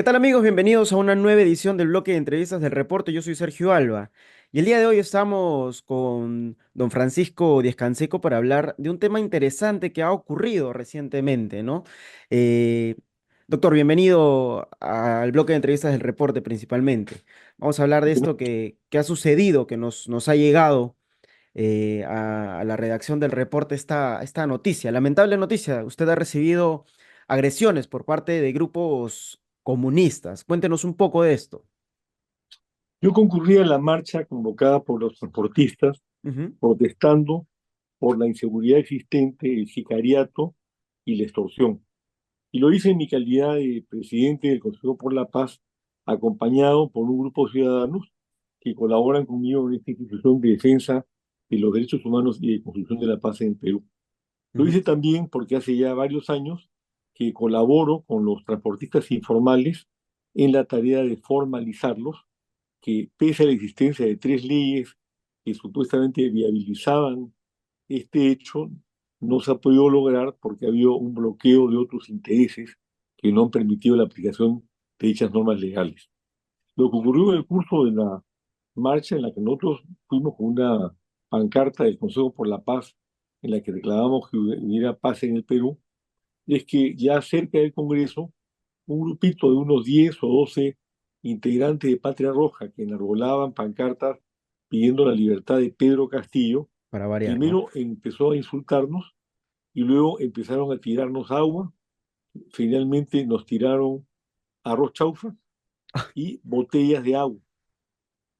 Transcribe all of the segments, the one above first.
tal amigos? Bienvenidos a una nueva edición del bloque de entrevistas del Reporte. Yo soy Sergio Alba y el día de hoy estamos con don Francisco Díez Canseco para hablar de un tema interesante que ha ocurrido recientemente, ¿no? Eh, Doctor, bienvenido al bloque de entrevistas del Reporte principalmente. Vamos a hablar de esto que ha sucedido, que nos ha llegado a la redacción del reporte esta noticia, lamentable noticia. Usted ha recibido agresiones por parte de grupos comunistas. Cuéntenos un poco de esto. Yo concurrí a la marcha convocada por los transportistas Ujú, protestando por la inseguridad existente, el sicariato y la extorsión. Y lo hice en mi calidad de presidente del Consejo por la Paz, acompañado por un grupo de ciudadanos que colaboran conmigo en esta institución de defensa de los derechos humanos y de construcción de la paz en el Perú. Lo ujú. hice también porque hace ya varios años que colaboro con los transportistas informales en la tarea de formalizarlos, que pese a la existencia de tres leyes que supuestamente viabilizaban este hecho, no se ha podido lograr porque ha habido un bloqueo de otros intereses que no han permitido la aplicación de dichas normas legales. Lo que ocurrió en el curso de la marcha en la que nosotros fuimos con una pancarta del Consejo por la Paz en la que reclamamos que hubiera paz en el Perú, es que ya cerca del Congreso, un grupito de unos 10 o 12 integrantes de Patria Roja que enarbolaban pancartas pidiendo la libertad de Pedro Castillo, Para variar, ¿no? primero empezó a insultarnos y luego empezaron a tirarnos agua, finalmente nos tiraron arroz chaufa y botellas de agua.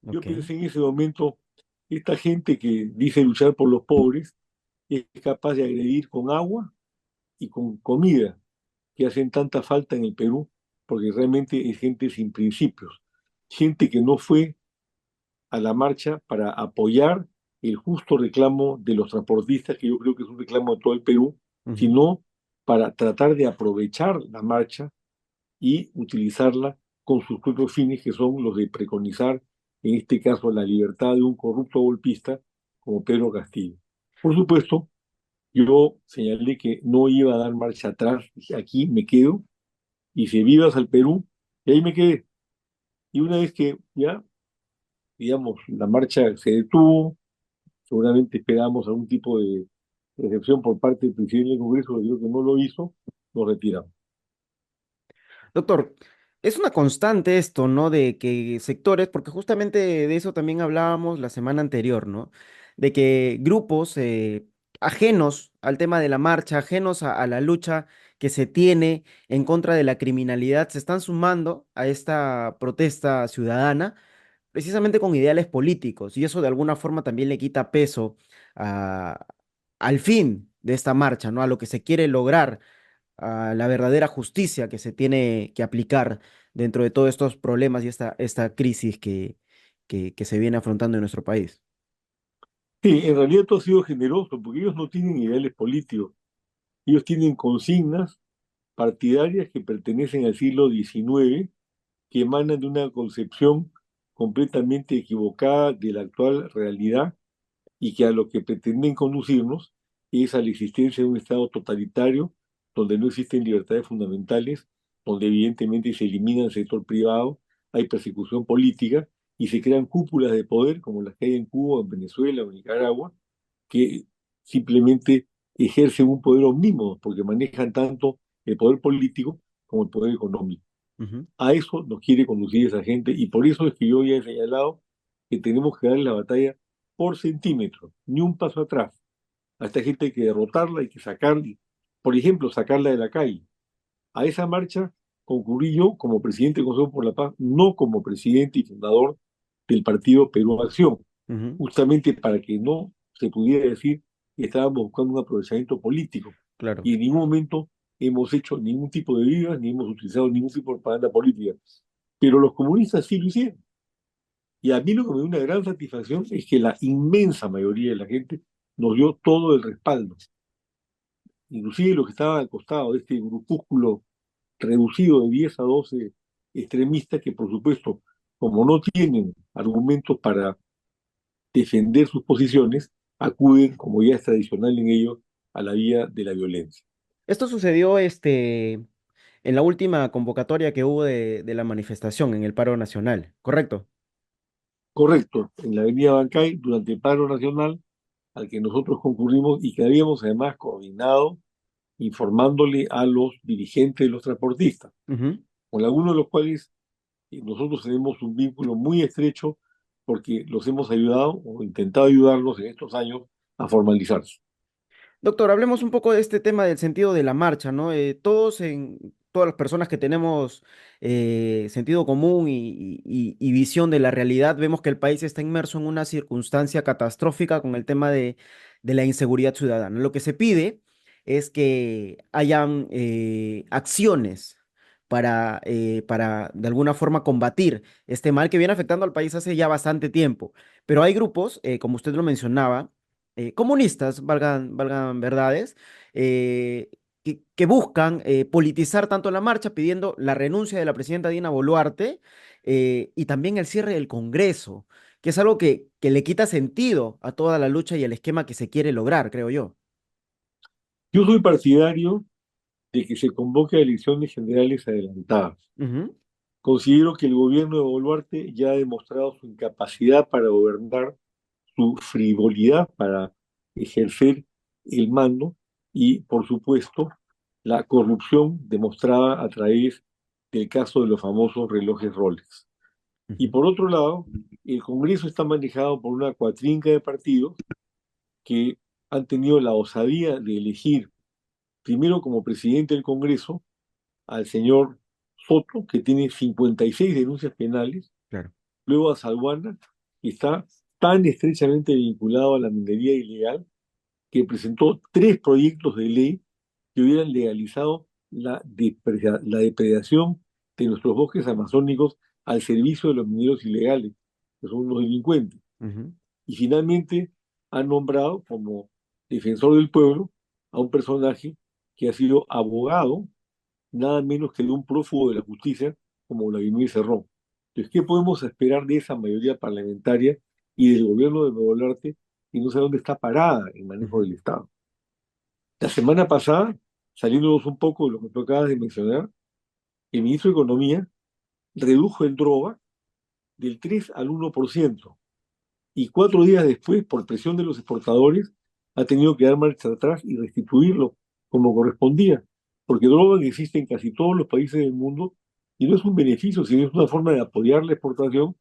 Yo Ok. pensé en ese momento, esta gente que dice luchar por los pobres es capaz de agredir con agua y con comida que hacen tanta falta en el Perú, porque realmente es gente sin principios, gente que no fue a la marcha para apoyar el justo reclamo de los transportistas, que yo creo que es un reclamo de todo el Perú, Ujú. sino para tratar de aprovechar la marcha y utilizarla con sus propios fines, que son los de preconizar, en este caso, la libertad de un corrupto golpista como Pedro Castillo. Por supuesto, yo señalé que no iba a dar marcha atrás, dije, aquí me quedo, y si vivas al Perú, y ahí me quedé. Y una vez que ya, digamos, la marcha se detuvo, seguramente esperábamos algún tipo de recepción por parte del presidente del Congreso, que creo que no lo hizo, nos retiramos. Doctor, es una constante esto, ¿no? De que sectores, porque justamente de eso también hablábamos la semana anterior, ¿no? De que grupos ajenos al tema de la marcha, ajenos a la lucha que se tiene en contra de la criminalidad, se están sumando a esta protesta ciudadana precisamente con ideales políticos, y eso de alguna forma también le quita peso a- al fin de esta marcha, ¿no? A lo que se quiere lograr, a la verdadera justicia que se tiene que aplicar dentro de todos estos problemas y esta crisis que se viene afrontando en nuestro país. Sí, en realidad todo ha sido generoso, porque ellos no tienen ideales políticos, ellos tienen consignas partidarias que pertenecen al siglo XIX, que emanan de una concepción completamente equivocada de la actual realidad y que a lo que pretenden conducirnos es a la existencia de un Estado totalitario donde no existen libertades fundamentales, donde evidentemente se elimina el sector privado, hay persecución política y se crean cúpulas de poder como las que hay en Cuba, en Venezuela o en Nicaragua, que simplemente ejercen un poder omnímodo porque manejan tanto el poder político como el poder económico. Ujú. A eso nos quiere conducir esa gente y por eso es que yo ya he señalado que tenemos que darle la batalla por centímetro, ni un paso atrás. A esta gente hay que derrotarla, hay que sacarla, por ejemplo, sacarla de la calle. A esa marcha concurrí yo como presidente del Consejo por la Paz, no como presidente y fundador del partido Perú Acción, Ujú. justamente para que no se pudiera decir que estábamos buscando un aprovechamiento político. Claro. Y en ningún momento hemos hecho ningún tipo de vidas, ni hemos utilizado ningún tipo de propaganda política. Pero los comunistas sí lo hicieron. Y a mí lo que me dio una gran satisfacción es que la inmensa mayoría de la gente nos dio todo el respaldo. Inclusive los que estaban al costado de este grupúsculo reducido de 10 a 12 extremistas que, por supuesto, como no tienen argumentos para defender sus posiciones, acuden, como ya es tradicional en ellos, a la vía de la violencia. Esto sucedió en la última convocatoria que hubo de la manifestación en el paro nacional, ¿correcto? Correcto, en la avenida Bancay, durante el paro nacional al que nosotros concurrimos y que habíamos además coordinado informándole a los dirigentes de los transportistas, Ujú. con algunos de los cuales nosotros tenemos un vínculo muy estrecho porque los hemos ayudado o intentado ayudarlos en estos años a formalizarse. Doctor, hablemos un poco de este tema del sentido de la marcha, ¿no? Todas las personas que tenemos sentido común y visión de la realidad, vemos que el país está inmerso en una circunstancia catastrófica con el tema de la inseguridad ciudadana. Lo que se pide es que hayan acciones para de alguna forma combatir este mal que viene afectando al país hace ya bastante tiempo. Pero hay grupos, como usted lo mencionaba, comunistas, valgan verdades, eh, que buscan politizar tanto la marcha pidiendo la renuncia de la presidenta Dina Boluarte y también el cierre del Congreso, que es algo que le quita sentido a toda la lucha y el esquema que se quiere lograr, creo yo. Yo soy partidario de que se convoque a elecciones generales adelantadas. Ujú, Considero que el gobierno de Boluarte ya ha demostrado su incapacidad para gobernar, su frivolidad para ejercer el mando y, por supuesto, la corrupción demostrada a través del caso de los famosos relojes Rolex. Y ujú, por otro lado, el Congreso está manejado por una cuatrinca de partidos que han tenido la osadía de elegir primero como presidente del Congreso al señor Soto, que tiene 56 denuncias penales, claro. luego a Salguana, que está tan estrechamente vinculado a la minería ilegal, que presentó tres proyectos de ley que hubieran legalizado la depredación de nuestros bosques amazónicos al servicio de los mineros ilegales, que son unos delincuentes. Ujú, Y finalmente ha nombrado como defensor del pueblo a un personaje que ha sido abogado nada menos que de un prófugo de la justicia como Vladimir Cerrón. Entonces, ¿qué podemos esperar de esa mayoría parlamentaria y del gobierno de Nuevo Olarte y no sé dónde está parada el manejo ujú, del Estado? La semana pasada, saliéndonos un poco de lo que tú acabas de mencionar, el ministro de Economía redujo el droga del 3 al 1% y 4 días después, por presión de los exportadores, ha tenido que dar marcha atrás y restituirlo como correspondía, porque droga existe en casi todos los países del mundo y no es un beneficio, sino es una forma de apoyar la exportación.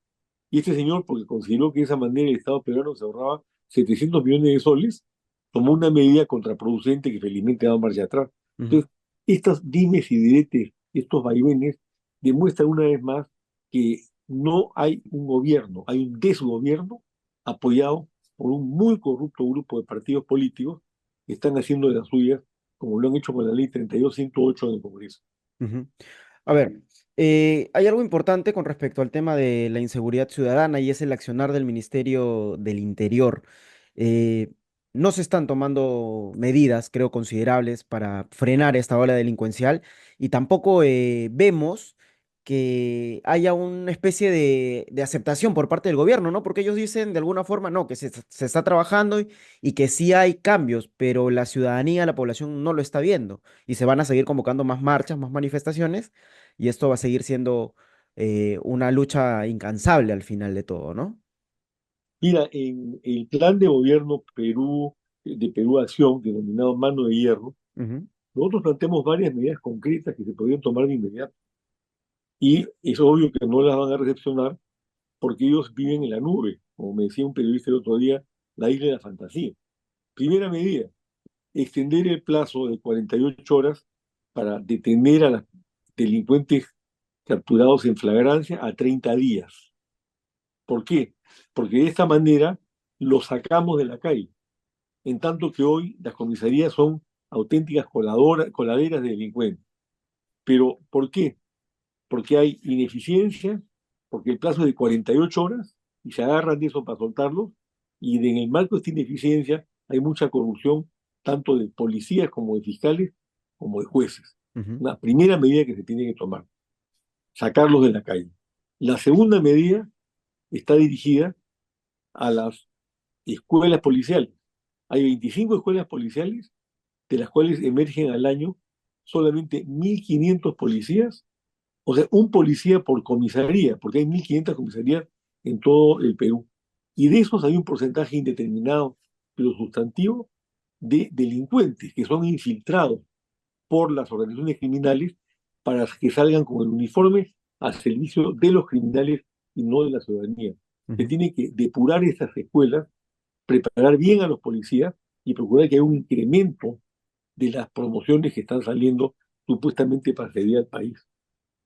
Y este señor, porque consideró que de esa manera el Estado peruano se ahorraba 700 millones de soles, tomó una medida contraproducente que felizmente ha dado marcha atrás. ujú, Entonces, estas dimes y diretes, estos vaivenes, demuestran una vez más que no hay un gobierno, hay un desgobierno apoyado por un muy corrupto grupo de partidos políticos que están haciendo de las suyas, como lo han hecho con la ley 32.108 en el Congreso. ujú. A ver, hay algo importante con respecto al tema de la inseguridad ciudadana y es el accionar del Ministerio del Interior. Eh, no se están tomando medidas, creo, considerables para frenar esta ola delincuencial y tampoco vemos que haya una especie de aceptación por parte del gobierno, ¿no? Porque ellos dicen de alguna forma, no, que se está trabajando y que sí hay cambios, pero la ciudadanía, la población no lo está viendo y se van a seguir convocando más marchas, más manifestaciones y esto va a seguir siendo una lucha incansable al final de todo, ¿no? Mira, en el plan de gobierno de Perú Acción, denominado Mano de Hierro, Ujú, nosotros planteamos varias medidas concretas que se podrían tomar de inmediato. Y es obvio que no las van a recepcionar porque ellos viven en la nube, como me decía un periodista el otro día, la isla de la fantasía. Primera medida, extender el plazo de 48 horas para detener a los delincuentes capturados en flagrancia a 30 días. ¿Por qué? Porque de esta manera los sacamos de la calle, en tanto que hoy las comisarías son auténticas coladeras de delincuentes. Pero ¿por qué? Porque hay ineficiencia, porque el plazo es de 48 horas y se agarran de eso para soltarlos, y en el marco de esta ineficiencia hay mucha corrupción, tanto de policías como de fiscales, como de jueces. ujú, Una primera medida que se tiene que tomar, sacarlos de la calle. La segunda medida está dirigida a las escuelas policiales. Hay 25 escuelas policiales, de las cuales emergen al año solamente 1.500 policías, o sea, un policía por comisaría, porque hay 1.500 comisarías en todo el Perú. Y de esos hay un porcentaje indeterminado, pero sustantivo, de delincuentes que son infiltrados por las organizaciones criminales para que salgan con el uniforme al servicio de los criminales y no de la ciudadanía. Se Ujú, tiene que depurar estas escuelas, preparar bien a los policías y procurar que haya un incremento de las promociones que están saliendo supuestamente para servir al país.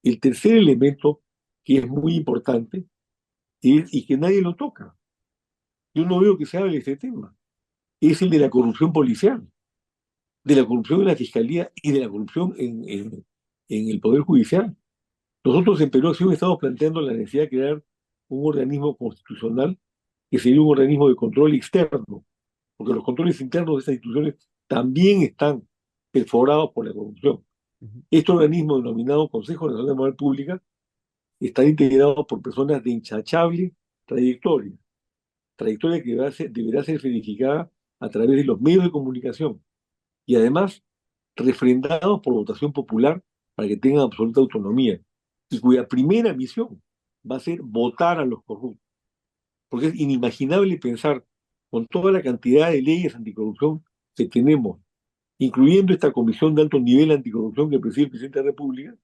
El tercer elemento, que es muy importante, y que nadie lo toca, yo no veo que se hable de este tema, es el de la corrupción policial, de la corrupción en la fiscalía y de la corrupción en el Poder Judicial. Nosotros en Perú sí estamos planteando la necesidad de crear un organismo constitucional que sería un organismo de control externo, porque los controles internos de estas instituciones también están perforados por la corrupción. ujú, Este organismo denominado Consejo Nacional de Moral Pública está integrado por personas de intachable trayectoria, trayectoria que deberá ser verificada a través de los medios de comunicación y además refrendados por votación popular para que tengan absoluta autonomía y cuya primera misión va a ser votar a los corruptos. Porque es inimaginable pensar con toda la cantidad de leyes anticorrupción que tenemos, incluyendo esta comisión de alto nivel anticorrupción que preside el presidente de la República,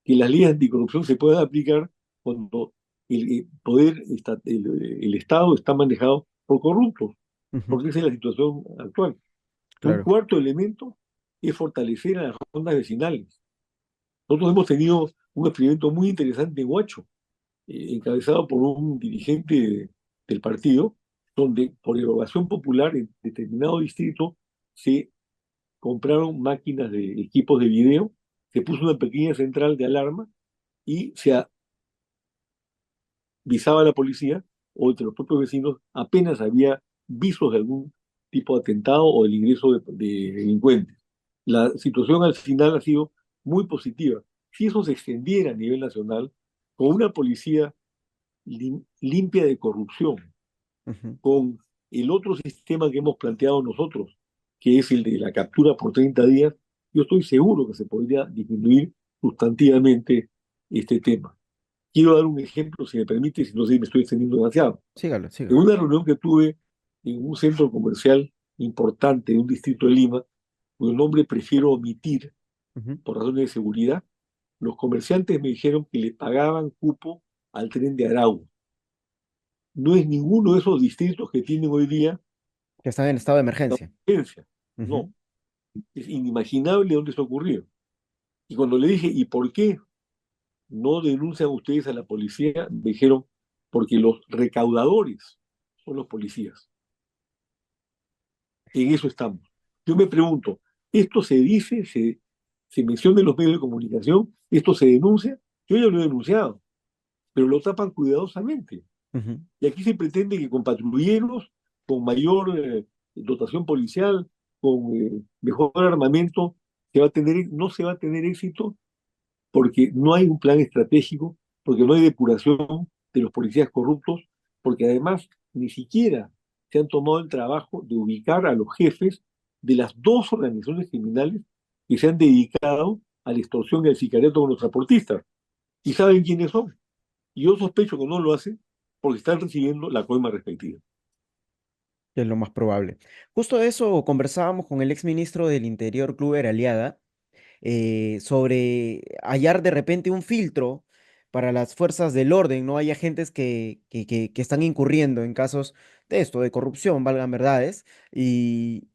que las leyes anticorrupción se puedan aplicar cuando el poder, el Estado está manejado por corruptos, ujú, porque esa es la situación actual. Un claro. cuarto elemento es fortalecer a las rondas vecinales. Nosotros hemos tenido un experimento muy interesante en Huacho, encabezado por un dirigente del partido, donde por erogación popular en determinado distrito se compraron máquinas de equipos de video, se puso una pequeña central de alarma y se avisaba a la policía o entre los propios vecinos apenas había visos de algún tipo de atentado o el ingreso de delincuentes. La situación al final ha sido muy positiva. Si eso se extendiera a nivel nacional, con una policía limpia de corrupción, Ujú. con el otro sistema que hemos planteado nosotros, que es el de la captura por 30 días, yo estoy seguro que se podría disminuir sustantivamente este tema. Quiero dar un ejemplo, si me permite, si no sé si me estoy extendiendo demasiado. Sígalo, En sígalo. una reunión que tuve en un centro comercial importante de un distrito de Lima, cuyo nombre prefiero omitir Ujú. por razones de seguridad, los comerciantes me dijeron que le pagaban cupo al tren de Aragua. No es ninguno de esos distritos que tienen hoy día Que están en estado de emergencia. agencia. Ujú, No, es inimaginable dónde esto ocurrió. Y cuando le dije, ¿y por qué no denuncian ustedes a la policía? Me dijeron, porque los recaudadores son los policías. En eso estamos. Yo me pregunto, ¿esto se dice, se menciona en los medios de comunicación? ¿Esto se denuncia? Yo ya lo he denunciado, pero lo tapan cuidadosamente. ujú. Y aquí se pretende que con patrulleros, con mayor dotación policial, con mejor armamento, no se va a tener éxito porque no hay un plan estratégico, porque no hay depuración de los policías corruptos, porque además ni siquiera se han tomado el trabajo de ubicar a los jefes de las dos organizaciones criminales que se han dedicado a la extorsión y al sicariato con los transportistas. ¿Y saben quiénes son? Y yo sospecho que no lo hacen porque están recibiendo la coima respectiva. Que es lo más probable. Justo de eso conversábamos con el ex ministro del Interior, Kluber Aliaga, sobre hallar de repente un filtro para las fuerzas del orden, ¿no? Hay agentes que están incurriendo en casos de esto, de corrupción, valgan verdades, y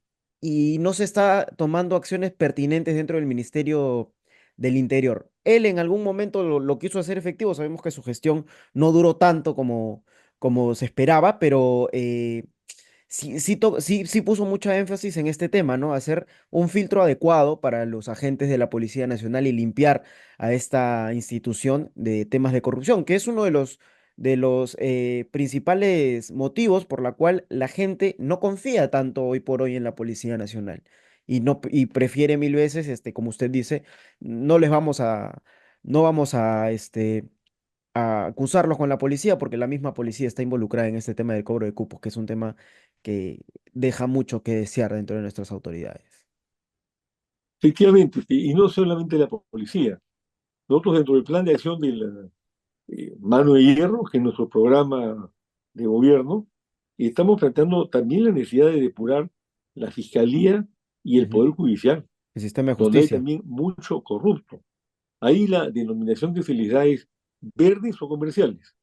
no se está tomando acciones pertinentes dentro del Ministerio del Interior. Él en algún momento lo quiso hacer efectivo, sabemos que su gestión no duró tanto como se esperaba, pero sí puso mucha énfasis en este tema, ¿no? Hacer un filtro adecuado para los agentes de la Policía Nacional y limpiar a esta institución de temas de corrupción, que es uno de los principales motivos por la cual la gente no confía tanto hoy por hoy en la Policía Nacional y prefiere mil veces, como usted dice, no les vamos a, no vamos a acusarlos con la policía porque la misma policía está involucrada en este tema del cobro de cupos, que es un tema que deja mucho que desear dentro de nuestras autoridades. Efectivamente, y no solamente la policía. Nosotros dentro del plan de acción de la Mano de Hierro, que es nuestro programa de gobierno, estamos planteando también la necesidad de depurar la fiscalía y el Ujú. poder judicial, El sistema de donde hay justicia. también mucho corrupto. Ahí la denominación que se les da es verdes o comerciales.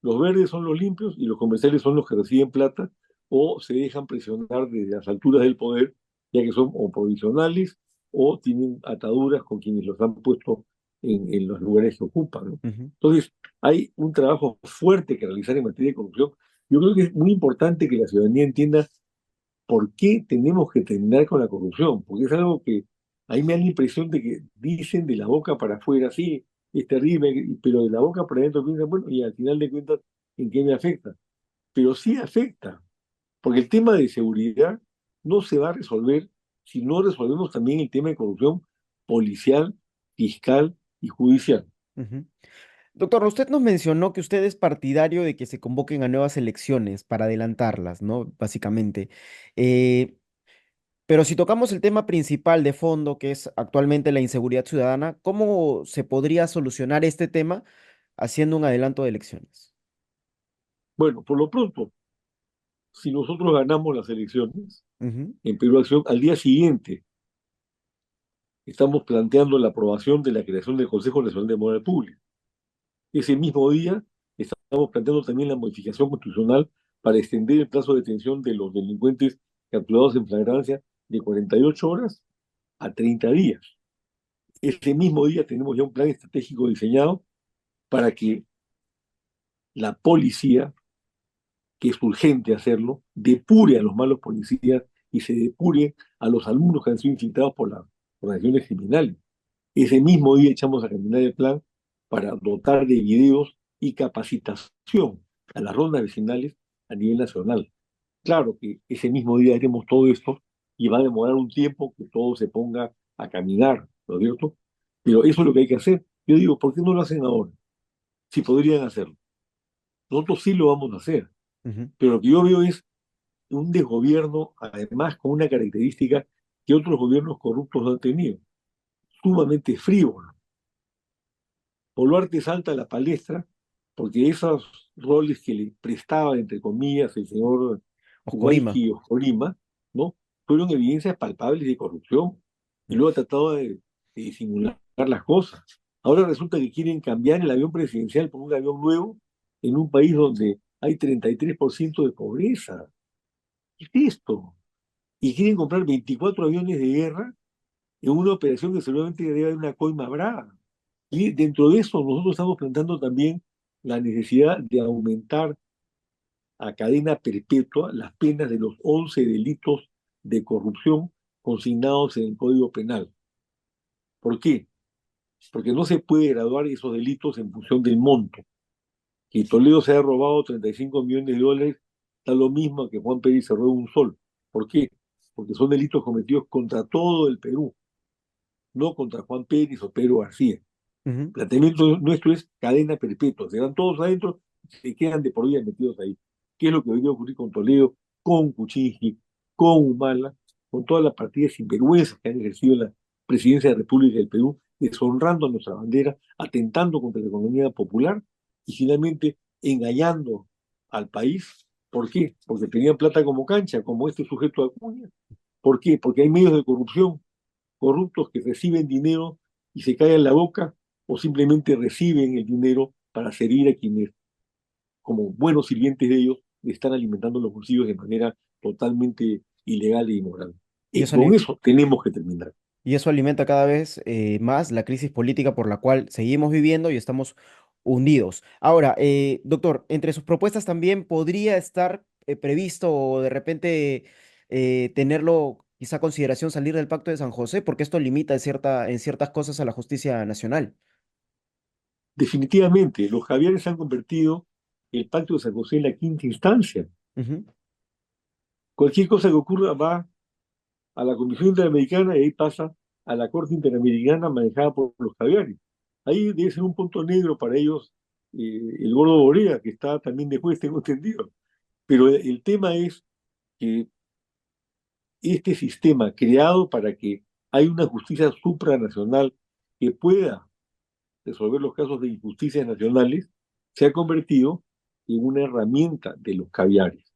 Los verdes son los limpios y los comerciales son los que reciben plata o se dejan presionar desde las alturas del poder, ya que son o provisionales o tienen ataduras con quienes los han puesto en los lugares que ocupan, ¿no? Ujú, Entonces, hay un trabajo fuerte que realizar en materia de corrupción. Yo creo que es muy importante que la ciudadanía entienda por qué tenemos que terminar con la corrupción, porque es algo que ahí me da la impresión de que dicen de la boca para afuera, sí, es terrible, pero de la boca para adentro piensan, bueno, y al final de cuentas, ¿en qué me afecta? Pero sí afecta, porque el tema de seguridad no se va a resolver si no resolvemos también el tema de corrupción policial, fiscal y judicial. ujú. Doctor, usted nos mencionó que usted es partidario de que se convoquen a nuevas elecciones para adelantarlas, ¿no? Básicamente. Eh, pero si tocamos el tema principal de fondo, que es actualmente la inseguridad ciudadana, ¿cómo se podría solucionar este tema haciendo un adelanto de elecciones? Bueno, por lo pronto, si nosotros ganamos las elecciones Ujú, en Perú Acción, al día siguiente estamos planteando la aprobación de la creación del Consejo Nacional de Moral Pública. Ese mismo día estamos planteando también la modificación constitucional para extender el plazo de detención de los delincuentes capturados en flagrancia de 48 horas a 30 días. Ese mismo día tenemos ya un plan estratégico diseñado para que la policía, que es urgente hacerlo, depure a los malos policías y se depure a los alumnos que han sido infiltrados por las organizaciones criminales. Ese mismo día echamos a caminar el plan para dotar de videos y capacitación a las rondas vecinales a nivel nacional. Claro que ese mismo día haremos todo esto y va a demorar un tiempo que todo se ponga a caminar, ¿no es cierto? Pero eso es lo que hay que hacer. Yo digo, ¿por qué no lo hacen ahora? Si podrían hacerlo. Nosotros sí lo vamos a hacer, ujú. pero lo que yo veo es un desgobierno, además con una característica que otros gobiernos corruptos no han tenido, sumamente frívolo. Boluarte salta a la palestra porque esos roles que le prestaba, entre comillas, el señor Oscorima. Huayqui y Oscorima, ¿no? Fueron evidencias palpables de corrupción y luego ha tratado de disimular las cosas. Ahora resulta que quieren cambiar el avión presidencial por un avión nuevo en un país donde hay 33% de pobreza. ¿Qué es esto? Y quieren comprar 24 aviones de guerra en una operación que seguramente debe haber una coima brava. Y dentro de eso nosotros estamos planteando también la necesidad de aumentar a cadena perpetua las penas de los 11 delitos de corrupción consignados en el Código Penal. ¿Por qué? Porque no se puede graduar esos delitos en función del monto. Que Toledo se haya robado 35 millones de dólares da lo mismo que Juan Pérez se robe un sol. ¿Por qué? Porque son delitos cometidos contra todo el Perú, no contra Juan Pérez o Pedro García. Ujú. Planteamiento nuestro es cadena perpetua. Se van todos adentro, se quedan de por vida metidos ahí. ¿Qué es lo que debería ocurrir con Toledo, con Kuczynski, con Humala, con todas las partidas sinvergüenzas que han ejercido la presidencia de la República del Perú, deshonrando a nuestra bandera, atentando contra la economía popular y finalmente engañando al país? ¿Por qué? Porque tenían plata como cancha, como este sujeto de Acuña. ¿Por qué? Porque hay medios de corrupción corruptos que reciben dinero y se callan la boca o simplemente reciben el dinero para servir a quienes, como buenos sirvientes de ellos, le están alimentando los bolsillos de manera totalmente ilegal e inmoral. Y Y eso, con eso tenemos que terminar. y eso alimenta cada vez más la crisis política por la cual seguimos viviendo y estamos hundidos. Ahora, doctor, entre sus propuestas también podría estar previsto o de repente tenerlo quizá a consideración salir del Pacto de San José, porque esto limita en ciertas cosas a la justicia nacional. Definitivamente, los Javieres han convertido el Pacto de San José en la quinta instancia. Ujú, Cualquier cosa que ocurra va a la Comisión Interamericana y ahí pasa a la Corte Interamericana manejada por los Javieres. Ahí debe ser un punto negro para ellos el Gordo Borea, que está también de juez, tengo entendido. Pero el tema es que este sistema creado para que hay una justicia supranacional que pueda resolver los casos de injusticias nacionales, se ha convertido en una herramienta de los caviares.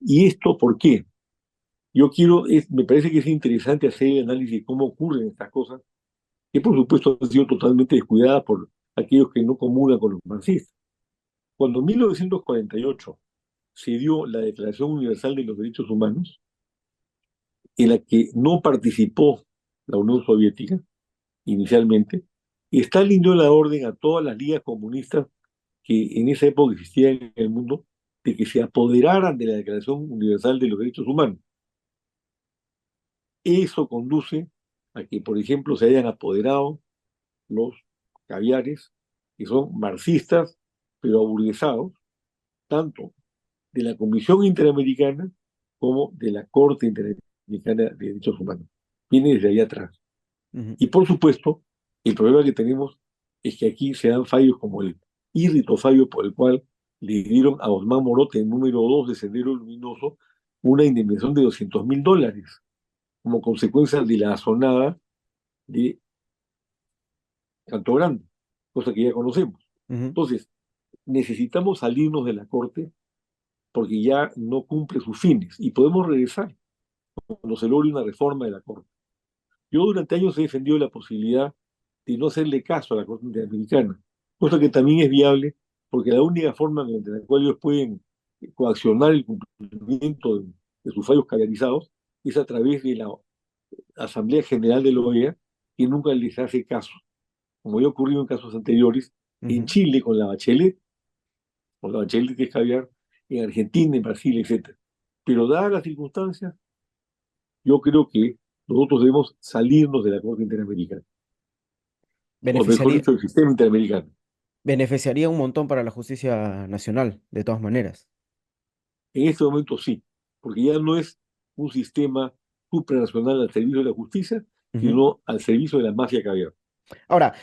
¿Y esto por qué? Me parece que es interesante hacer el análisis de cómo ocurren estas cosas, que por supuesto han sido totalmente descuidadas por aquellos que no comulgan con los marxistas. Cuando en 1948 se dio la Declaración Universal de los Derechos Humanos, en la que no participó la Unión Soviética inicialmente, Stalin dio la orden a todas las ligas comunistas que en esa época existían en el mundo de que se apoderaran de la Declaración Universal de los Derechos Humanos. Eso conduce a que, por ejemplo, se hayan apoderado los caviares, que son marxistas, pero aburguesados, tanto de la Comisión Interamericana como de la Corte Interamericana de Derechos Humanos. Viene desde allá atrás. Ujú. Y por supuesto, el problema que tenemos es que aquí se dan fallos como el írrito fallo por el cual le dieron a Osmán Morote, el número 2 de Sendero Luminoso, una indemnización de $200.000 como consecuencia de la azonada de Canto Grande, cosa que ya conocemos. Ujú. Entonces, necesitamos salirnos de la Corte porque ya no cumple sus fines y podemos regresar cuando se logre una reforma de la Corte. Yo durante años he defendido la posibilidad de no hacerle caso a la Corte Interamericana, cosa que también es viable porque la única forma mediante la cual ellos pueden coaccionar el cumplimiento de sus fallos calendarizados es a través de la Asamblea General de la OEA, que nunca les hace caso, como ya ocurrido en casos anteriores, en Ujú. Chile con la Bachelet que es caviar, en Argentina, en Brasil, etcétera. Pero dadas las circunstancias, yo creo que nosotros debemos salirnos de la Corte Interamericana, o mejor Beneficiaría, dicho, del sistema interamericano. beneficiaría un montón para la justicia nacional, de todas maneras. En este momento sí, porque ya no es un sistema supranacional al servicio de la justicia, Ujú. sino al servicio de la mafia caviar. Ahora,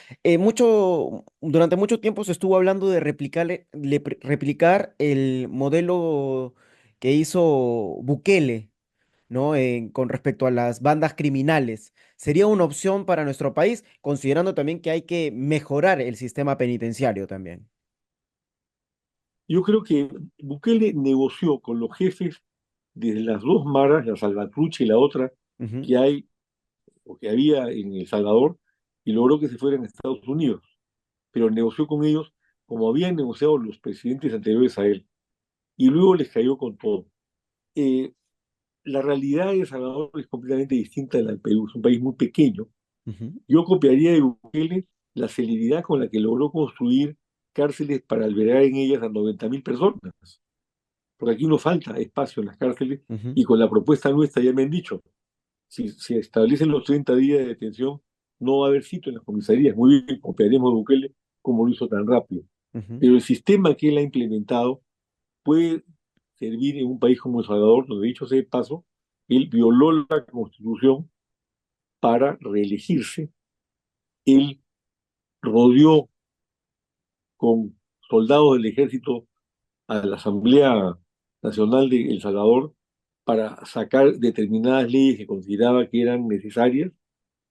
durante mucho tiempo se estuvo hablando de replicar el modelo que hizo Bukele, ¿no? Con respecto a las bandas criminales. ¿Sería una opción para nuestro país, considerando también que hay que mejorar el sistema penitenciario también? Yo creo que Bukele negoció con los jefes de las dos maras, la Salvatrucha y la otra, Ujú. que hay o que había en El Salvador, y logró que se fueran a Estados Unidos. Pero negoció con ellos como habían negociado los presidentes anteriores a él, y luego les cayó con todo. Eh, la realidad de El Salvador es completamente distinta de la del Perú, es un país muy pequeño. Ujú. Yo copiaría de Bukele la celeridad con la que logró construir cárceles para albergar en ellas a 90.000 personas, porque aquí no falta espacio en las cárceles Ujú. y con la propuesta nuestra ya me han dicho, si se establecen los 30 días de detención, no va a haber sitio en las comisarías. Muy bien, copiaremos de Bukele como lo hizo tan rápido. Ujú. Pero el sistema que él ha implementado puede servir en un país como El Salvador, donde dicho sea de paso, él violó la Constitución para reelegirse, él rodeó con soldados del ejército a la Asamblea Nacional de El Salvador para sacar determinadas leyes que consideraba que eran necesarias,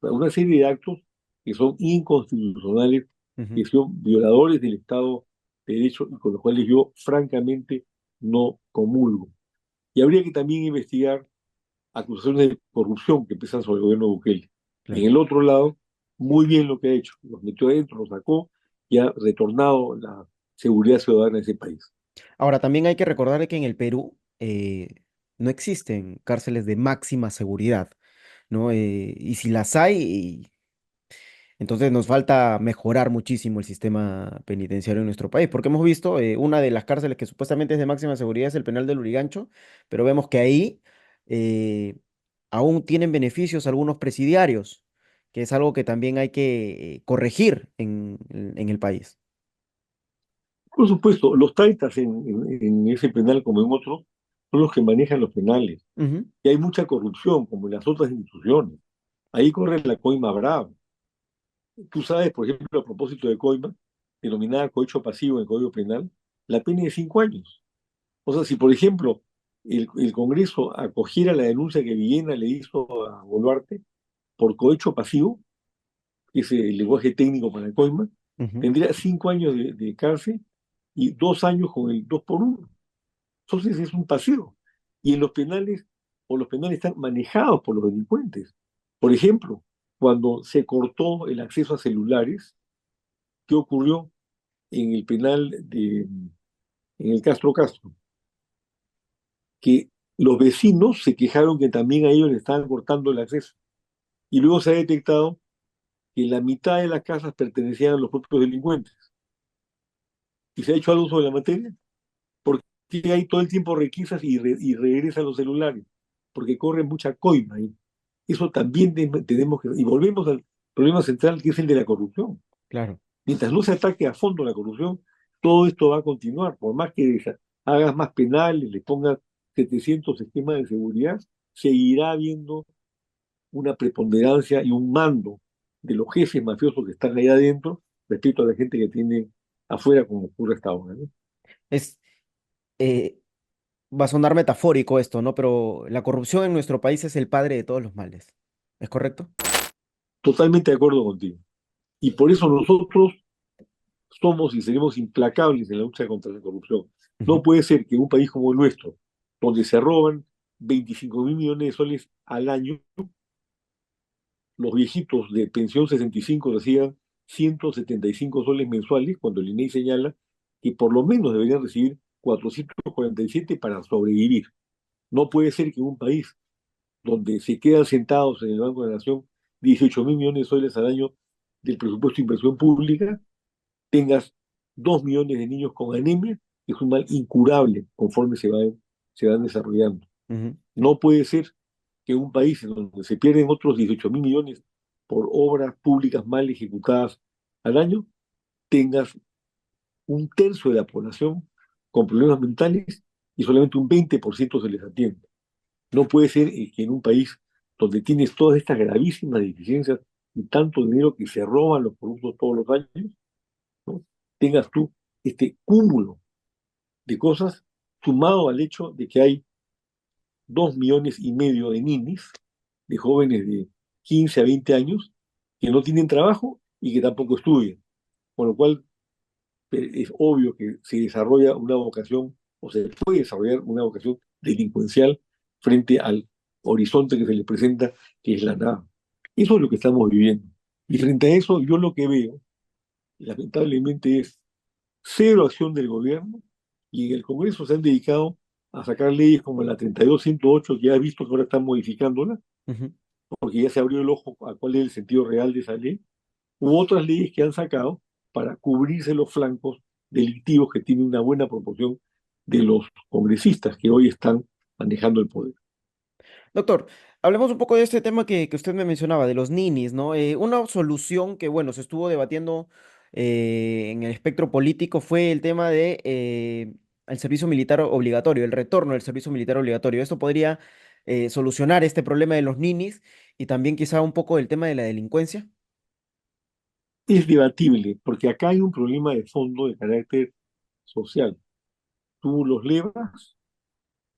una serie de actos que son inconstitucionales, que Ujú. son violadores del Estado de Derecho y con los cuales yo francamente no comulgo. Y habría que también investigar acusaciones de corrupción que pesan sobre el gobierno de Bukele. En Claro. el otro lado, muy bien lo que ha hecho, los metió adentro, los sacó y ha retornado la seguridad ciudadana a ese país. Ahora, también hay que recordar que en el Perú no existen cárceles de máxima seguridad, ¿no? Y si las hay, entonces nos falta mejorar muchísimo el sistema penitenciario en nuestro país, porque hemos visto una de las cárceles que supuestamente es de máxima seguridad es el penal del Lurigancho, pero vemos que ahí eh, aún tienen beneficios algunos presidiarios, que es algo que también hay que corregir en el país. Por supuesto, los taitas en ese penal como en otros son los que manejan los penales. Ujú. Y hay mucha corrupción, como en las otras instituciones. Ahí corre la coima brava. Tú sabes, por ejemplo, a propósito de coima, denominada cohecho pasivo en el Código Penal, la pena es de 5 años. O sea, si por ejemplo el Congreso acogiera la denuncia que Villena le hizo a Boluarte, por cohecho pasivo, que es el lenguaje técnico para el coima, Ujú. tendría 5 años de cárcel y 2 años con el 2 por 1. Entonces es un paseo. Y en los penales, o los penales están manejados por los delincuentes. Por ejemplo, cuando se cortó el acceso a celulares, ¿qué ocurrió en el penal en el Castro Castro? Que los vecinos se quejaron que también a ellos le estaban cortando el acceso. Y luego se ha detectado que la mitad de las casas pertenecían a los propios delincuentes. ¿Y se ha hecho algo sobre la materia? Porque hay todo el tiempo requisas y regresan los celulares, porque corre mucha coima ahí. Eso también tenemos que... Y volvemos al problema central, que es el de la corrupción. Claro. Mientras no se ataque a fondo la corrupción, todo esto va a continuar. Por más que hagas más penales, le pongas 700 esquemas de seguridad, seguirá habiendo una preponderancia y un mando de los jefes mafiosos que están ahí adentro respecto a la gente que tiene afuera, como ocurre hasta ahora, ¿no? Es, eh, Va a sonar metafórico esto, ¿no? Pero la corrupción en nuestro país es el padre de todos los males. ¿Es correcto? Totalmente de acuerdo contigo. Y por eso nosotros somos y seremos implacables en la lucha contra la corrupción. No Ujú, puede ser que un país como el nuestro, donde se roban 25.000 millones de soles al año, los viejitos de pensión 65 reciban 175 soles mensuales, cuando el INEI señala que por lo menos deberían recibir 447 para sobrevivir. No puede ser que un país donde se quedan sentados en el Banco de la Nación 18.000 millones de soles al año del presupuesto de inversión pública, tengas 2 millones de niños con anemia, que es un mal incurable conforme se van desarrollando. ujú, No puede ser que un país en donde se pierden otros 18.000 millones por obras públicas mal ejecutadas al año, tengas un tercio de la población con problemas mentales y solamente un 20% se les atiende. No puede ser que en un país donde tienes todas estas gravísimas deficiencias y tanto dinero que se roban los productos todos los años, ¿no? Tengas tú este cúmulo de cosas sumado al hecho de que hay 2,5 millones de ninis, de jóvenes de 15 a 20 años, que no tienen trabajo y que tampoco estudian. Con lo cual es obvio que se desarrolla una vocación o se puede desarrollar una vocación delincuencial frente al horizonte que se les presenta, que es la nada. Eso es lo que estamos viviendo. Y frente a eso, yo lo que veo, lamentablemente, es cero acción del gobierno y en el Congreso se han dedicado a sacar leyes como la 32-108, que ya he visto que ahora están modificándola, ujú. porque ya se abrió el ojo a cuál es el sentido real de esa ley, u otras leyes que han sacado para cubrirse los flancos delictivos que tiene una buena proporción de los congresistas que hoy están manejando el poder. Doctor, hablemos un poco de este tema que usted me mencionaba, de los ninis, ¿no? Una solución que, bueno, se estuvo debatiendo en el espectro político fue el tema de el servicio militar obligatorio, el retorno del servicio militar obligatorio. Esto podría solucionar este problema de los ninis y también quizá un poco el tema de la delincuencia. Es debatible, porque acá hay un problema de fondo de carácter social. Tú los levas,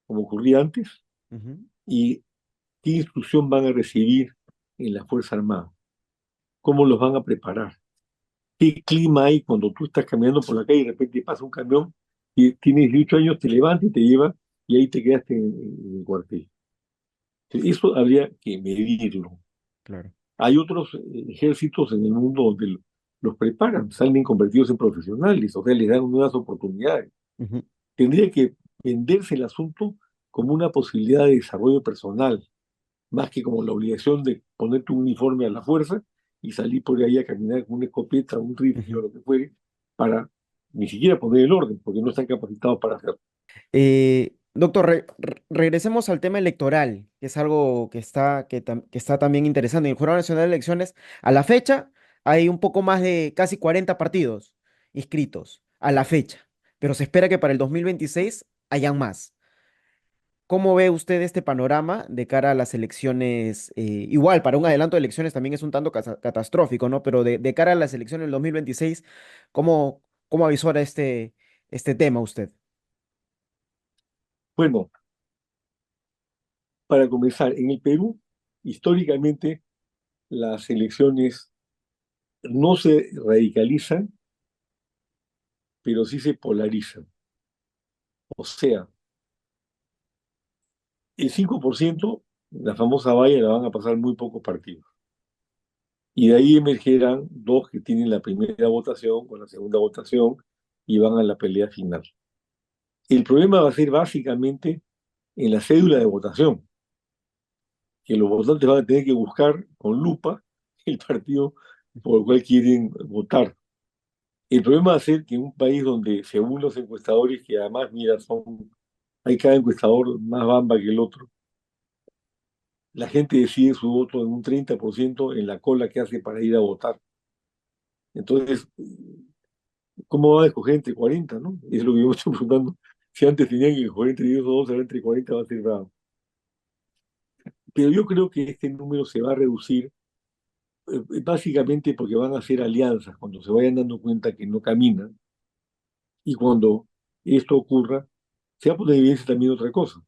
como ocurría antes, Ujú, y qué instrucción van a recibir en la Fuerza Armada, cómo los van a preparar, qué clima hay cuando tú estás caminando por la calle y de repente pasa un camión y tienes 18 años, te levanta y te lleva y ahí te quedaste en el cuartel. Eso habría que medirlo. claro. Hay otros ejércitos en el mundo donde los preparan, salen convertidos en profesionales, o sea, les dan nuevas oportunidades. Ujú, Tendría que venderse el asunto como una posibilidad de desarrollo personal, más que como la obligación de poner tu uniforme a la fuerza y salir por ahí a caminar con una escopeta, un rifle o ujú. lo que fuere, para ni siquiera poner el orden, porque no están capacitados para hacerlo. Doctor, regresemos al tema electoral, que es algo que está también interesante. En el Jurado Nacional de Elecciones, a la fecha, hay un poco más de casi 40 partidos inscritos, a la fecha, pero se espera que para el 2026 hayan más. ¿Cómo ve usted este panorama de cara a las elecciones? Igual, para un adelanto de elecciones también es un tanto catastrófico, ¿no? Pero de cara a las elecciones del 2026, ¿cómo avisora este tema usted? Bueno, para comenzar, en el Perú, históricamente, las elecciones no se radicalizan, pero sí se polarizan. O sea, el 5%, la famosa valla, la van a pasar muy pocos partidos. Y de ahí emergerán dos que tienen la primera votación con la segunda votación y van a la pelea final. El problema va a ser básicamente en la cédula de votación, que los votantes van a tener que buscar con lupa el partido por el cual quieren votar. El problema va a ser que en un país donde, según los encuestadores, que además, mira, hay cada encuestador más bamba que el otro, la gente decide su voto en un 30% en la cola que hace para ir a votar. Entonces, ¿cómo van a escoger entre 40, no? Es lo que yo me estoy preguntando. Si antes tenían que escoger entre 10 o 12, ahora entre 40 va a ser bravo. Pero yo creo que este número se va a reducir básicamente porque van a hacer alianzas cuando se vayan dando cuenta que no caminan. Y cuando esto ocurra, se va a poner en evidencia también otra cosa,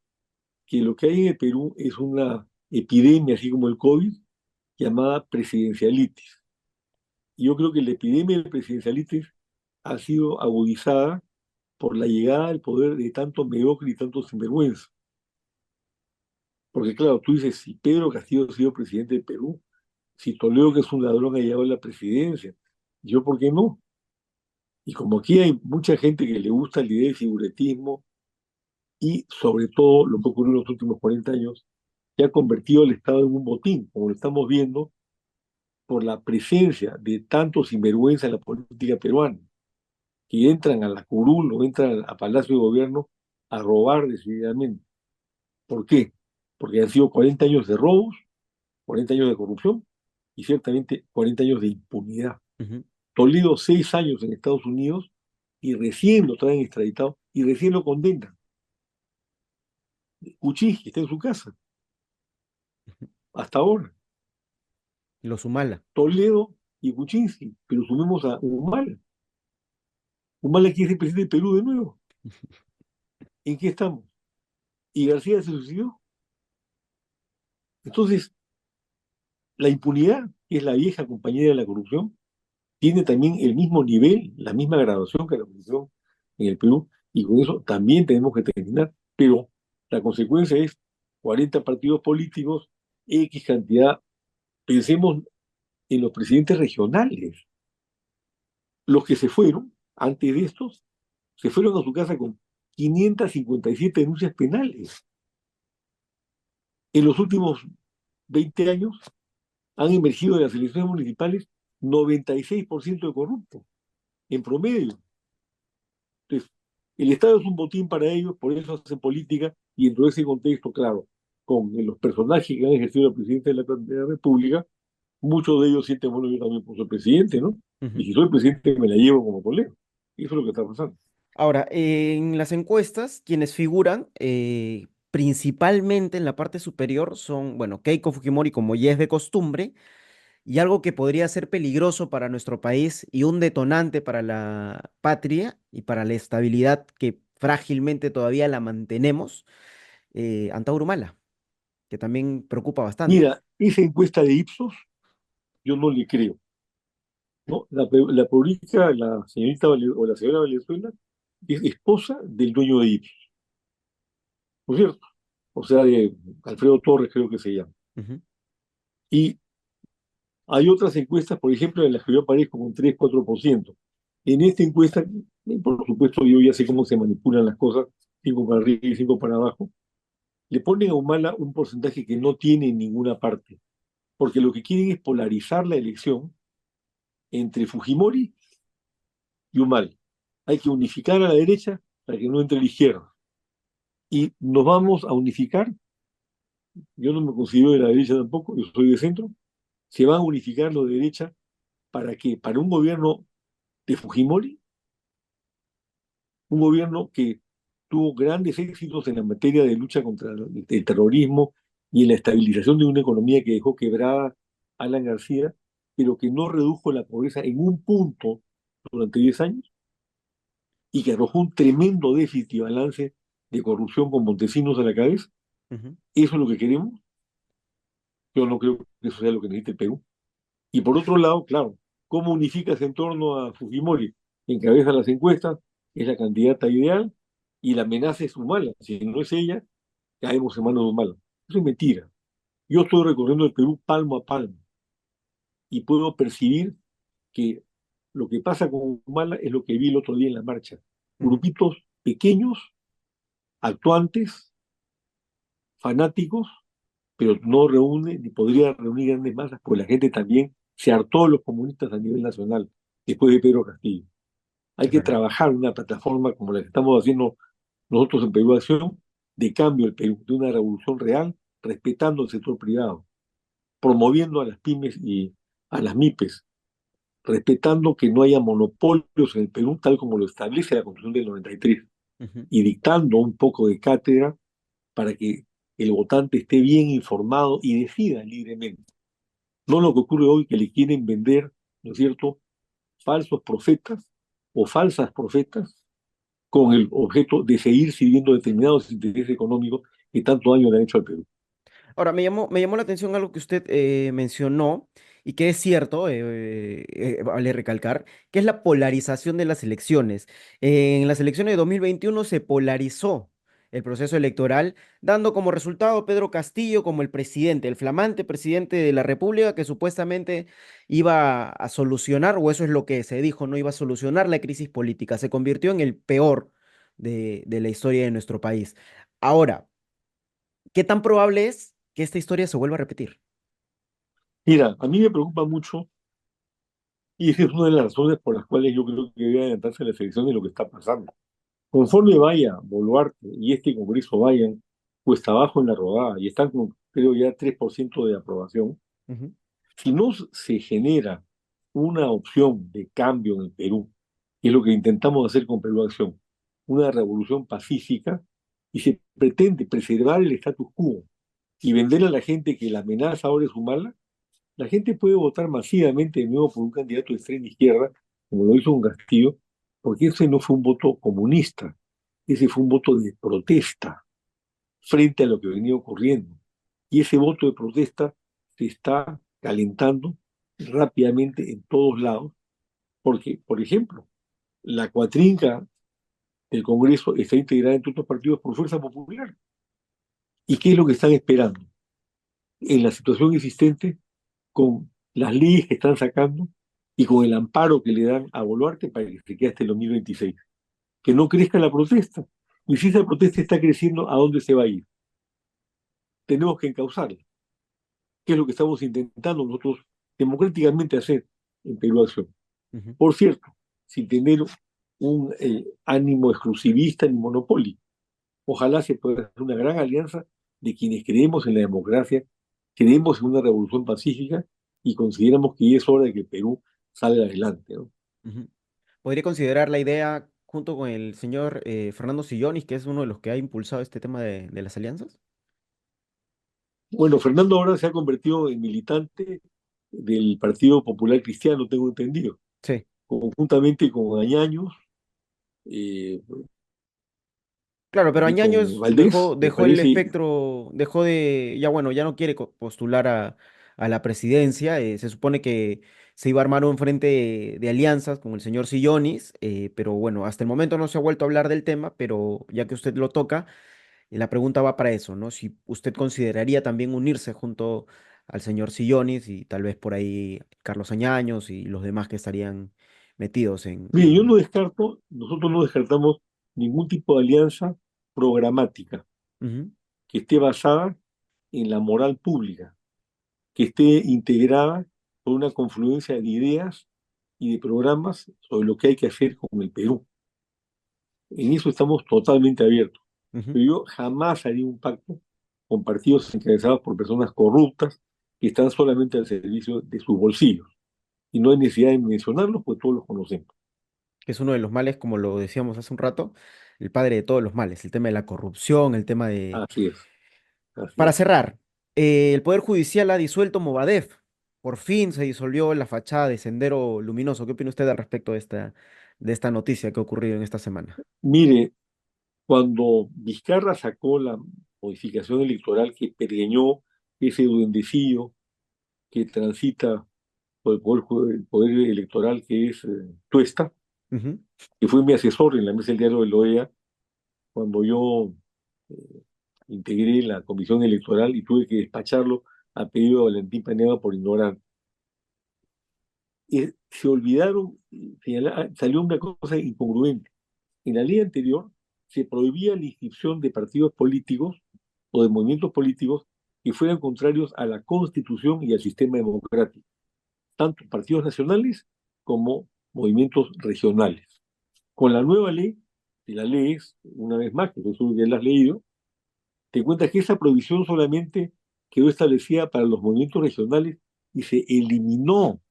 que lo que hay en el Perú es una epidemia, así como el COVID, llamada presidencialitis. Y yo creo que la epidemia de presidencialitis ha sido agudizada por la llegada al poder de tanto mediocre y tanto sinvergüenza. Porque claro, tú dices, si Pedro Castillo ha sido presidente de Perú, si Toledo, que es un ladrón, ha llegado a la presidencia, yo, ¿por qué no? Y como aquí hay mucha gente que le gusta la idea de figuretismo y sobre todo lo que ocurrió en los últimos 40 años, que ha convertido al Estado en un botín, como lo estamos viendo por la presencia de tantos sinvergüenza en la política peruana, que entran a la curul o entran a Palacio de Gobierno a robar decididamente. ¿Por qué? Porque han sido 40 años de robos, 40 años de corrupción y ciertamente 40 años de impunidad. Ujú. Toledo 6 años en Estados Unidos y recién lo traen extraditado y recién lo condenan. Kuczynski está en su casa, hasta ahora. Los Humala. Toledo y Kuczynski, pero sumemos a Humala. Humala quiere ser presidente de Perú de nuevo. ¿En qué estamos? Y García se suicidó. Entonces, la impunidad, que es la vieja compañera de la corrupción, tiene también el mismo nivel, la misma graduación que la corrupción en el Perú, y con eso también tenemos que terminar. Pero la consecuencia es 40 partidos políticos, X cantidad. Pensemos en los presidentes regionales. Los que se fueron, antes de estos, se fueron a su casa con 557 denuncias penales. En los últimos 20 años han emergido de las elecciones municipales 96% de corruptos, en promedio. Entonces, el Estado es un botín para ellos, por eso hacen política, y dentro de ese contexto, claro, con los personajes que han ejercido la presidencia de la República, muchos de ellos sienten, bueno, yo también puedo ser presidente, ¿no? Y Ujú. si soy presidente, me la llevo como Toledo. Eso es lo que está pasando. Ahora, en las encuestas, quienes figuran principalmente en la parte superior son, bueno, Keiko Fujimori, como ya es de costumbre, y algo que podría ser peligroso para nuestro país y un detonante para la patria y para la estabilidad que frágilmente todavía la mantenemos, Antauro Humala, que también preocupa bastante. Mira, esa encuesta de Ipsos, yo no le creo, ¿no? La publica la señorita o la señora Valenzuela, es esposa del dueño de Ipsos, ¿no es cierto? O sea, de Alfredo Torres creo que se llama. Ujú, Y hay otras encuestas, por ejemplo, en las que yo aparezco con 3 4%. En esta encuesta, por supuesto, yo ya sé cómo se manipulan las cosas, 5 para arriba y 5 para abajo, le ponen a Humala un porcentaje que no tiene en ninguna parte, porque lo que quieren es polarizar la elección entre Fujimori y Humala. Hay que unificar a la derecha para que no entre la izquierda. Y nos vamos a unificar, yo no me considero de la derecha tampoco, yo soy de centro, se van a unificar los de derecha para que para un gobierno de Fujimori, un gobierno que tuvo grandes éxitos en la materia de lucha contra el terrorismo y en la estabilización de una economía que dejó quebrada a Alan García, pero que no redujo la pobreza en un punto durante 10 años y que arrojó un tremendo déficit y balance de corrupción con Montesinos a la cabeza. ujú. ¿Eso es lo que queremos? Yo no creo que eso sea lo que necesita el Perú. Y por otro lado, claro, ¿cómo unificas en torno a Fujimori? Encabeza las encuestas, es la candidata ideal y la amenaza es Humala. Si no es ella, caemos en manos de Humala. Eso es mentira. Yo estoy recorriendo el Perú palmo a palmo y puedo percibir que lo que pasa con Humala es lo que vi el otro día en la marcha. Ujú. Grupitos pequeños, actuantes, fanáticos, pero no reúne ni podría reunir grandes masas, porque la gente también se hartó de los comunistas a nivel nacional después de Pedro Castillo. Hay Es que verdad. trabajar en una plataforma como la que estamos haciendo nosotros en Perú Acción, de cambio el Perú, de una revolución real, respetando el sector privado, promoviendo a las pymes y a las MIPES, respetando que no haya monopolios en el Perú, tal como lo establece la Constitución del 93, Ujú. y dictando un poco de cátedra para que el votante esté bien informado y decida libremente. No lo que ocurre hoy, que le quieren vender, ¿no es cierto?, falsos profetas o falsas profetas con el objeto de seguir sirviendo determinados intereses económicos que tanto daño le han hecho al Perú. Ahora, me llamó la atención algo que usted mencionó y que es cierto, vale recalcar, que es la polarización de las elecciones. En las elecciones de 2021 se polarizó el proceso electoral, dando como resultado a Pedro Castillo como el presidente, el flamante presidente de la República que supuestamente iba a solucionar, o eso es lo que se dijo, no iba a solucionar la crisis política. Se convirtió en el peor de la historia de nuestro país. Ahora, ¿qué tan probable es que esta historia se vuelva a repetir? Mira, a mí me preocupa mucho, y esa es una de las razones por las cuales yo creo que debe adelantarse la selección de lo que está pasando. Conforme vaya Boluarte y este Congreso vayan cuesta abajo en la rodada y están con, creo ya, 3% de aprobación, Ujú. si no se genera una opción de cambio en el Perú, que es lo que intentamos hacer con Perú Acción, una revolución pacífica, y se pretende preservar el status quo y vender a la gente que la amenaza ahora es Humala, la gente puede votar masivamente de nuevo por un candidato de extrema izquierda, como lo hizo un Castillo, porque ese no fue un voto comunista, ese fue un voto de protesta frente a lo que venía ocurriendo. Y ese voto de protesta se está calentando rápidamente en todos lados, porque, por ejemplo, la cuatrinca del Congreso está integrada entre otros partidos por Fuerza Popular. ¿Y qué es lo que están esperando? En la situación existente, con las leyes que están sacando y con el amparo que le dan a Boluarte para que se quede hasta el 2026. Que no crezca la protesta. Y si esa protesta está creciendo, ¿a dónde se va a ir? Tenemos que encauzarla, que es lo que estamos intentando nosotros democráticamente hacer en Perú Acción. Ujú. Por cierto, sin tener un ánimo exclusivista ni monopolio. Ojalá se pueda hacer una gran alianza de quienes creemos en la democracia, creemos en una revolución pacífica y consideramos que ya es hora de que el Perú salga adelante, ¿no? Ujú. Podría considerar la idea junto con el señor Fernando Sillonis, que es uno de los que ha impulsado este tema de las alianzas. Bueno, Fernando ahora se ha convertido en militante del Partido Popular Cristiano, tengo entendido, Sí. conjuntamente con Añaños eh, Claro, pero y con Añaños Valdés, me dejó el parece. espectro, dejó de, ya bueno, ya no quiere postular a la presidencia. Se supone que se iba a armar un frente de alianzas con el señor Sillonis, pero bueno, hasta el momento no se ha vuelto a hablar del tema, pero ya que usted lo toca. Y la pregunta va para eso, ¿no? Si usted consideraría también unirse junto al señor Sillonis y tal vez por ahí Carlos Añaños y los demás que estarían metidos Mire, yo no descarto, nosotros no descartamos ningún tipo de alianza programática Ujú. que esté basada en la moral pública, que esté integrada por una confluencia de ideas y de programas sobre lo que hay que hacer con el Perú. En eso estamos totalmente abiertos. Ujú. Pero yo jamás haría un pacto con partidos encabezados por personas corruptas que están solamente al servicio de sus bolsillos. Y no hay necesidad de mencionarlos, pues todos los conocemos. Que es uno de los males, como lo decíamos hace un rato, el padre de todos los males, el tema de la corrupción, el tema de... Así es, así Para es. cerrar, el Poder Judicial ha disuelto Movadef. Por fin se disolvió la fachada de Sendero Luminoso. ¿Qué opina usted al respecto de esta noticia que ha ocurrido en esta semana? Mire, cuando Vizcarra sacó la modificación electoral que pergeñó ese duendecillo que transita por el poder electoral que es Tuesta, Ujú. que fue mi asesor en la mesa del diálogo de la OEA cuando yo eh, integré la comisión electoral y tuve que despacharlo a pedido de Valentín Paniagua por ignorar. Se olvidaron, salió una cosa incongruente. En la ley anterior se prohibía la inscripción de partidos políticos o de movimientos políticos que fueran contrarios a la Constitución y al sistema democrático, tanto partidos nacionales como movimientos regionales. Con la nueva ley, si la lees, una vez más, que estoy seguro que la has leído, te cuentas que esa prohibición solamente quedó establecida para los movimientos regionales y se eliminó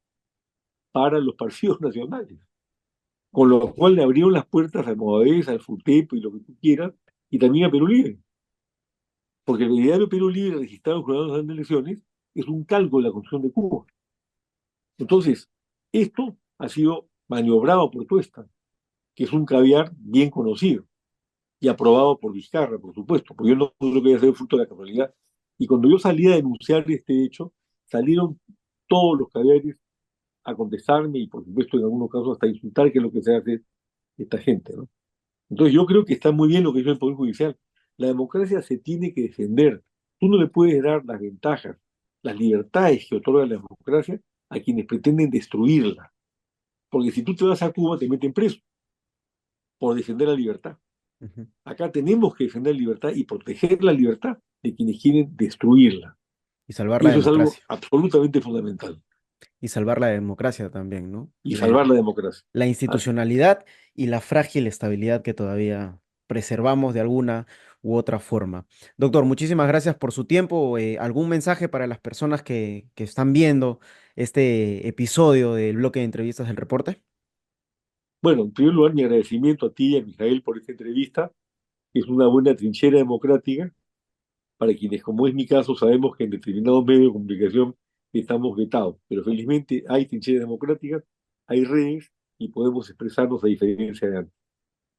para los partidos nacionales, con lo cual le abrieron las puertas al Movadez, al FUTEP y lo que tú quieras, y también a Perú Libre, porque el diario Perú Libre registrado en los jurados de elecciones es un calco de la Constitución de Cuba. Entonces, esto ha sido maniobrado por Tuesta, que es un caviar bien conocido y aprobado por Vizcarra, por supuesto, porque yo no creo que haya sido fruto de la casualidad. Y cuando yo salí a denunciar este hecho, salieron todos los caviares a contestarme y, por supuesto, en algunos casos hasta insultar, que es lo que se hace esta gente, ¿no? Entonces yo creo que está muy bien lo que hizo el Poder Judicial. La democracia se tiene que defender. Tú no le puedes dar las ventajas, las libertades que otorga la democracia a quienes pretenden destruirla. Porque si tú te vas a Cuba, te meten preso por defender la libertad. Ujú. Acá tenemos que defender la libertad y proteger la libertad de quienes quieren destruirla. Y salvar Y la eso es algo democracia. absolutamente fundamental. Y salvar la democracia también, ¿no? Y salvar la democracia. La Así. institucionalidad y la frágil estabilidad que todavía preservamos de alguna u otra forma. Doctor, muchísimas gracias por su tiempo. ¿Algún mensaje para las personas que están viendo este episodio del bloque de entrevistas del reporte? Bueno, en primer lugar, mi agradecimiento a ti y a Mijael por esta entrevista. Es una buena trinchera democrática para quienes, como es mi caso, sabemos que en determinados medios de comunicación estamos vetados. Pero felizmente hay trincheras democráticas, hay redes y podemos expresarnos a diferencia de antes.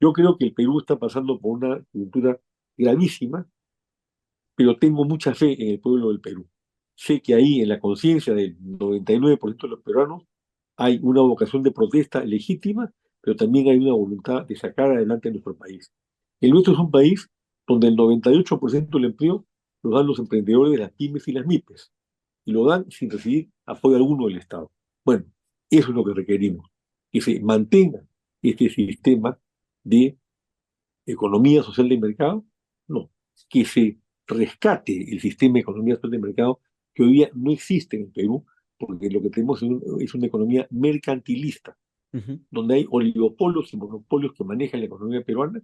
Yo creo que el Perú está pasando por una coyuntura gravísima, pero tengo mucha fe en el pueblo del Perú. Sé que ahí, en la conciencia del 99% de los peruanos, hay una vocación de protesta legítima, pero también hay una voluntad de sacar adelante a nuestro país. El nuestro es un país donde el 98% del empleo lo dan los emprendedores de las pymes y las MIPES, y lo dan sin recibir apoyo alguno del Estado. Bueno, eso es lo que requerimos, que se mantenga este sistema de economía social de mercado, no, que se rescate el sistema de economía social de mercado que hoy día no existe en el Perú, porque lo que tenemos es una economía mercantilista, Ujú, donde hay oligopolios y monopolios que manejan la economía peruana,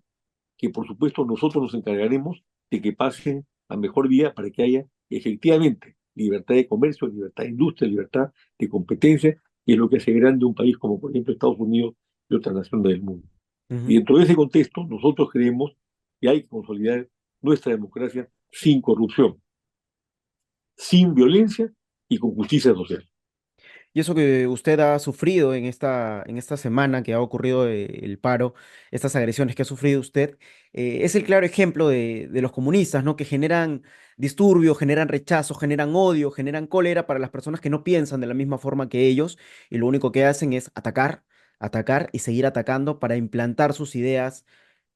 que por supuesto nosotros nos encargaremos de que pasen a mejor vida para que haya efectivamente libertad de comercio, libertad de industria, libertad de competencia, que es lo que hace grande un país como por ejemplo Estados Unidos y otras naciones del mundo. Y ujú. dentro de ese contexto, nosotros creemos que hay que consolidar nuestra democracia sin corrupción, sin violencia y con justicia social. Y eso que usted ha sufrido en esta semana que ha ocurrido el paro, estas agresiones que ha sufrido usted, es el claro ejemplo de los comunistas, ¿no? Que generan disturbios, generan rechazo, generan odio, generan cólera para las personas que no piensan de la misma forma que ellos y lo único que hacen es atacar, atacar y seguir atacando para implantar sus ideas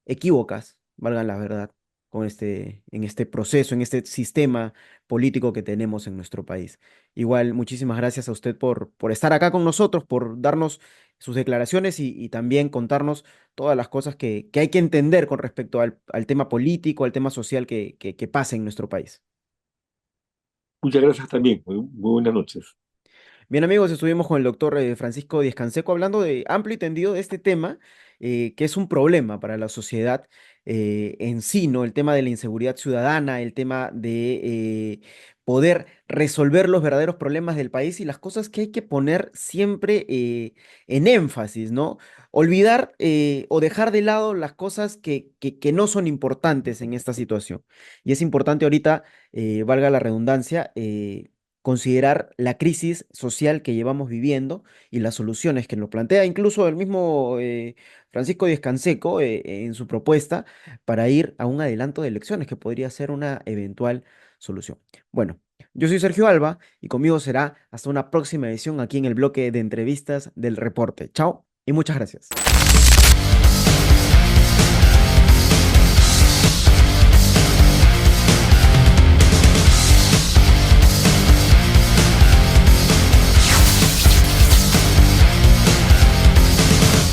equívocas, valgan la verdad, en este proceso, en este sistema político que tenemos en nuestro país. Igual, muchísimas gracias a usted por estar acá con nosotros, por darnos sus declaraciones y también contarnos todas las cosas que hay que entender con respecto al tema político, al tema social que pasa en nuestro país. Muchas gracias también. Muy buenas noches. Bien amigos, estuvimos con el doctor Francisco Díaz Canseco hablando de amplio y tendido de este tema, que es un problema para la sociedad en sí, ¿no? El tema de la inseguridad ciudadana, el tema de poder resolver los verdaderos problemas del país y las cosas que hay que poner siempre en énfasis, ¿no? Olvidar o dejar de lado las cosas que no son importantes en esta situación. Y es importante ahorita, valga la redundancia, considerar la crisis social que llevamos viviendo y las soluciones que nos plantea incluso el mismo Francisco Díaz Canseco en su propuesta para ir a un adelanto de elecciones que podría ser una eventual solución. Bueno, Yo soy Sergio Alba y conmigo será hasta una próxima edición aquí en el bloque de entrevistas del reporte. Chao y muchas gracias.